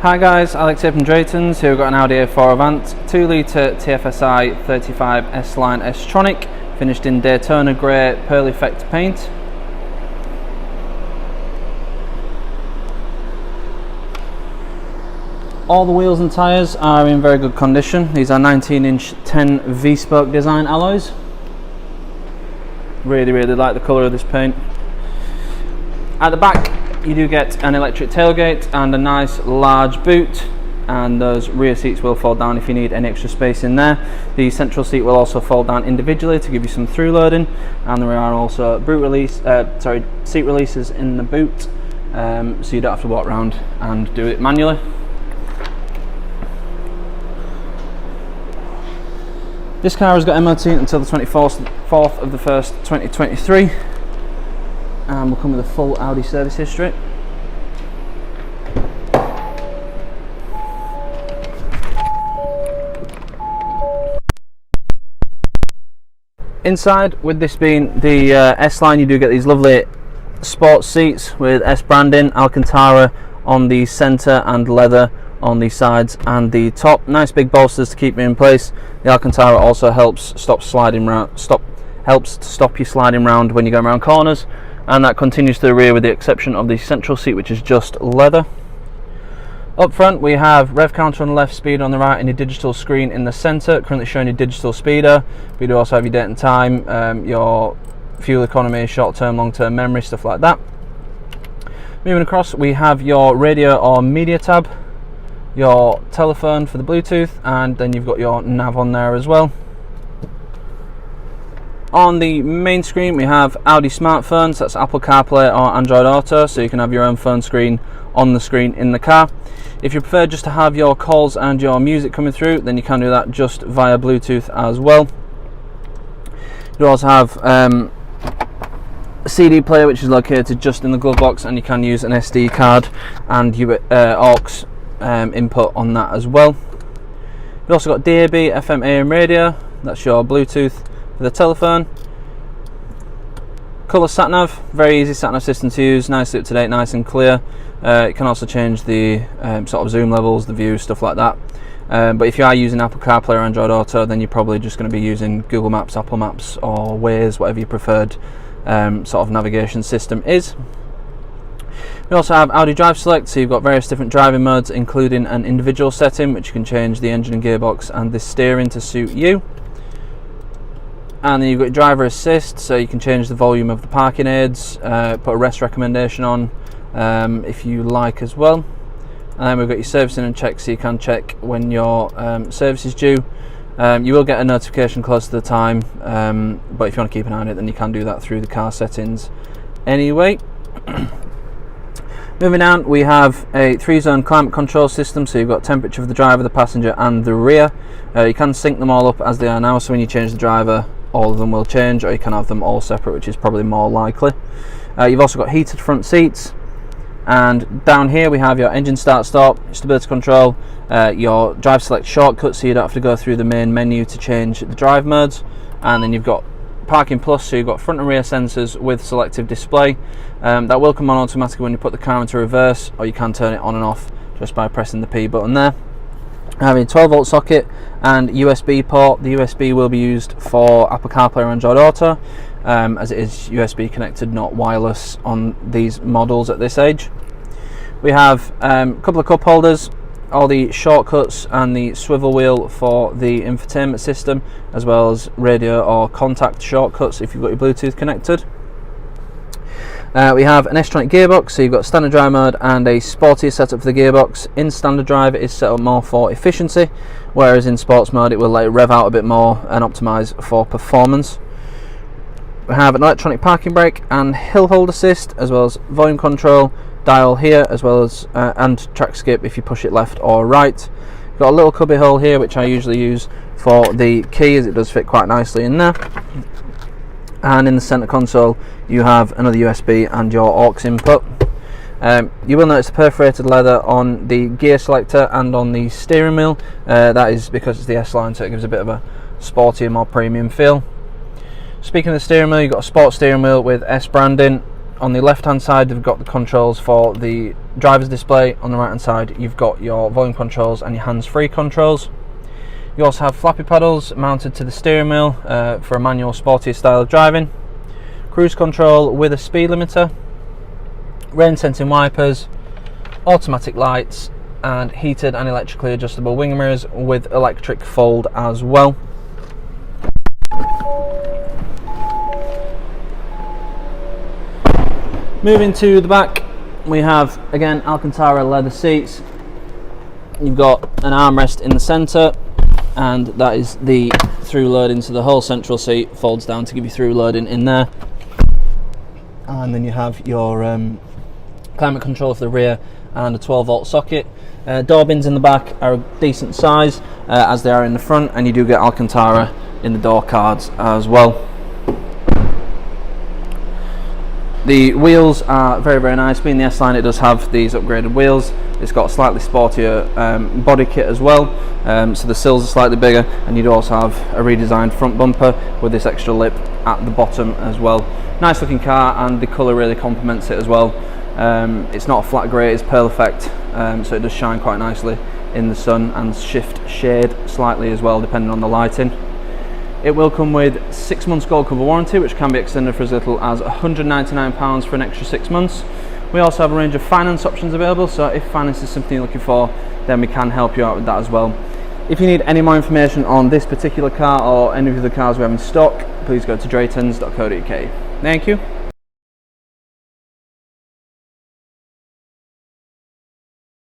Hi guys, Alex here from Drayton's. Here we've got an Audi A4 Avant, 2 litre TFSI 35 S-Line S Tronic, finished in Daytona Grey Pearl Effect paint. All the wheels and tyres are in very good condition. These are 19-inch 10 V-spoke design alloys. Really like the colour of this paint. At the back you do get an electric tailgate and a nice large boot, and those rear seats will fold down if you need any extra space in there. The central seat will also fold down individually to give you some through loading, and there are also seat releases in the boot, so you don't have to walk around and do it manually. This car has got MOT until the 24th of the 1st 2023, and will come with a full Audi service history. Inside, with this being the S-Line, you do get these lovely sports seats with S branding, Alcantara on the centre and leather on the sides and the top. Nice big bolsters to keep me in place. The Alcantara also helps to stop you sliding round when you go around corners, and that continues to the rear with the exception of the central seat, which is just leather. Up front we have rev counter on the left, speed on the right, and a digital screen in the centre, currently showing you digital speedo. But you do also have your date and time, your fuel economy, short term, long term memory, stuff like that. Moving across, we have your radio or media tab, your telephone for the Bluetooth, and then you've got your nav on there as well. On the main screen we have Audi smartphones, that's Apple CarPlay or Android Auto, so you can have your own phone screen on the screen in the car. If you prefer just to have your calls and your music coming through, then you can do that just via Bluetooth as well. You also have a CD player, which is located just in the glove box, and you can use an SD card and your aux input on that as well. You've also got DAB, FM, AM radio, that's your Bluetooth for the telephone. Colour sat-nav, very easy sat-nav system to use, nicely up to date, nice and clear. It can also change the sort of zoom levels, the view, stuff like that. But if you are using Apple CarPlay or Android Auto, then you're probably just going to be using Google Maps, Apple Maps or Waze, whatever your preferred sort of navigation system is. We also have Audi Drive Select, so you've got various different driving modes, including an individual setting, which you can change the engine and gearbox and the steering to suit you. And then you've got driver assist, so you can change the volume of the parking aids, put a rest recommendation on if you like as well. And then we've got your servicing and check, so you can check when your service is due. You will get a notification close to the time, but if you want to keep an eye on it, then you can do that through the car settings anyway. Moving on, we have a 3-zone climate control system, so you've got temperature of the driver, the passenger and the rear. You can sync them all up as they are now, so when you change the driver, all of them will change, or you can have them all separate, which is probably more likely. You've also got heated front seats, and down here we have your engine start stop, stability control, your drive select shortcut, so you don't have to go through the main menu to change the drive modes, and then you've got parking plus, so you've got front and rear sensors with selective display. That will come on automatically when you put the car into reverse, or you can turn it on and off just by pressing the P button there. Having a 12-volt socket and USB port. The USB will be used for Apple CarPlay or Android Auto, as it is USB connected, not wireless on these models at this age. We have a couple of cup holders, all the shortcuts and the swivel wheel for the infotainment system, as well as radio or contact shortcuts if you've got your Bluetooth connected. We have an S-Tronic gearbox, so you've got standard drive mode and a sportier setup for the gearbox. In standard drive it is set up more for efficiency, whereas in sports mode it will let it rev out a bit more and optimise for performance. We have an electronic parking brake and hill hold assist, as well as volume control, dial here, as well as and track skip if you push it left or right. You've got a little cubby hole here, which I usually use for the key, as it does fit quite nicely in there. And in the centre console you have another USB and your aux input. You will notice the perforated leather on the gear selector and on the steering wheel. That is because it's the S-Line, so it gives a bit of a sportier, more premium feel. Speaking of the steering wheel, you've got a sport steering wheel with S branding. On the left hand side you've got the controls for the driver's display. On the right hand side you've got your volume controls and your hands-free controls. You also have flappy paddles mounted to the steering wheel for a manual sportier style of driving. Cruise control with a speed limiter, rain sensing wipers, automatic lights, and heated and electrically adjustable wing mirrors with electric fold as well. Moving to the back, we have again Alcantara leather seats. You've got an armrest in the centre, and that is the through loading, so the whole central seat folds down to give you through loading in there. And then you have your climate control for the rear and a 12-volt socket. Door bins in the back are a decent size as they are in the front, and you do get Alcantara in the door cards as well. The wheels are very, very nice. Being the S-Line, it does have these upgraded wheels. It's got a slightly sportier body kit as well, so the sills are slightly bigger, and you do also have a redesigned front bumper with this extra lip at the bottom as well. Nice looking car, and the colour really complements it as well. It's not a flat grey, it's pearl effect, so it does shine quite nicely in the sun and shift shade slightly as well depending on the lighting. It will come with 6 months gold cover warranty, which can be extended for as little as £199 for an extra 6 months. We also have a range of finance options available, so if finance is something you're looking for, then we can help you out with that as well. If you need any more information on this particular car or any of the cars we have in stock, please go to draytons.co.uk. Thank you.